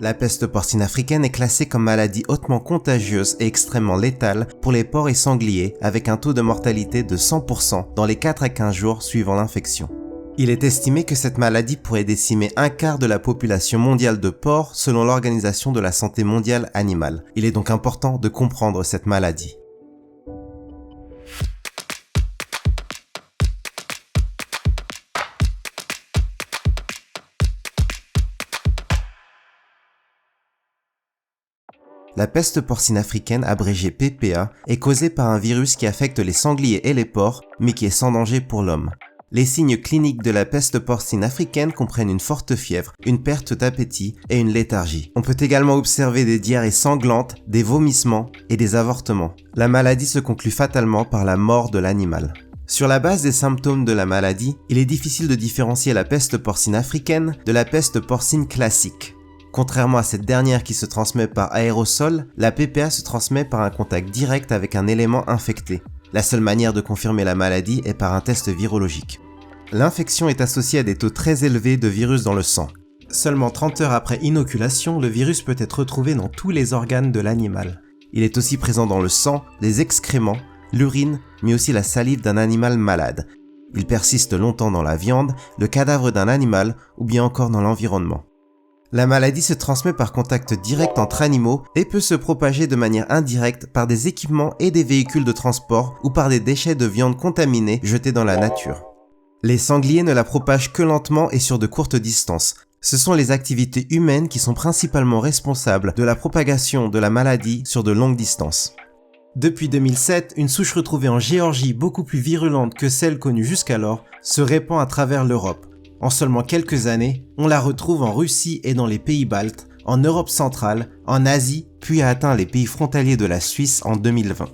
La peste porcine africaine est classée comme maladie hautement contagieuse et extrêmement létale pour les porcs et sangliers, avec un taux de mortalité de 100% dans les 4 à 15 jours suivant l'infection. Il est estimé que cette maladie pourrait décimer un quart de la population mondiale de porcs selon l'Organisation de la santé mondiale animale. Il est donc important de comprendre cette maladie. La peste porcine africaine, abrégée PPA, est causée par un virus qui affecte les sangliers et les porcs, mais qui est sans danger pour l'homme. Les signes cliniques de la peste porcine africaine comprennent une forte fièvre, une perte d'appétit et une léthargie. On peut également observer des diarrhées sanglantes, des vomissements et des avortements. La maladie se conclut fatalement par la mort de l'animal. Sur la base des symptômes de la maladie, il est difficile de différencier la peste porcine africaine de la peste porcine classique. Contrairement à cette dernière qui se transmet par aérosol, la PPA se transmet par un contact direct avec un élément infecté. La seule manière de confirmer la maladie est par un test virologique. L'infection est associée à des taux très élevés de virus dans le sang. Seulement 30 heures après inoculation, le virus peut être retrouvé dans tous les organes de l'animal. Il est aussi présent dans le sang, les excréments, l'urine, mais aussi la salive d'un animal malade. Il persiste longtemps dans la viande, le cadavre d'un animal ou bien encore dans l'environnement. La maladie se transmet par contact direct entre animaux et peut se propager de manière indirecte par des équipements et des véhicules de transport ou par des déchets de viande contaminés jetés dans la nature. Les sangliers ne la propagent que lentement et sur de courtes distances. Ce sont les activités humaines qui sont principalement responsables de la propagation de la maladie sur de longues distances. Depuis 2007, une souche retrouvée en Géorgie beaucoup plus virulente que celle connue jusqu'alors se répand à travers l'Europe. En seulement quelques années, on la retrouve en Russie et dans les pays baltes, en Europe centrale, en Asie, puis a atteint les pays frontaliers de la Suisse en 2020.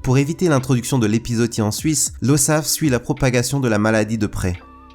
Pour éviter l'introduction de l'épizootie en Suisse, l'OSAF suit la propagation de la maladie de près.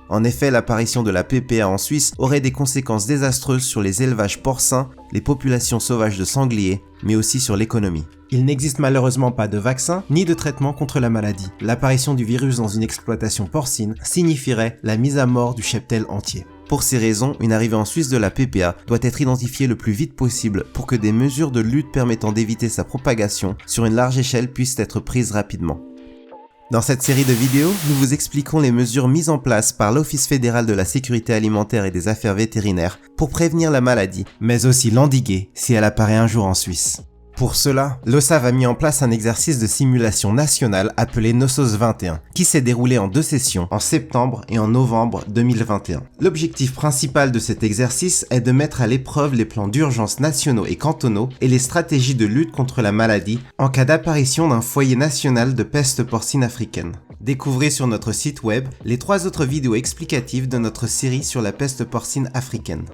En effet, l'apparition de la PPA en Suisse aurait des conséquences désastreuses sur les élevages porcins, les populations sauvages de sangliers, mais aussi sur l'économie. Il n'existe malheureusement pas de vaccin ni de traitement contre la maladie. L'apparition du virus dans une exploitation porcine signifierait la mise à mort du cheptel entier. Pour ces raisons, une arrivée en Suisse de la PPA doit être identifiée le plus vite possible pour que des mesures de lutte permettant d'éviter sa propagation sur une large échelle puissent être prises rapidement. Dans cette série de vidéos, nous vous expliquons les mesures mises en place par l'Office fédéral de la sécurité alimentaire et des affaires vétérinaires pour prévenir la maladie, mais aussi l'endiguer si elle apparaît un jour en Suisse. Pour cela, l'OSAF a mis en place un exercice de simulation nationale appelé Nossos 21, qui s'est déroulé en 2 sessions, en septembre et en novembre 2021. L'objectif principal de cet exercice est de mettre à l'épreuve les plans d'urgence nationaux et cantonaux et les stratégies de lutte contre la maladie en cas d'apparition d'un foyer national de peste porcine africaine. Découvrez sur notre site web les 3 autres vidéos explicatives de notre série sur la peste porcine africaine.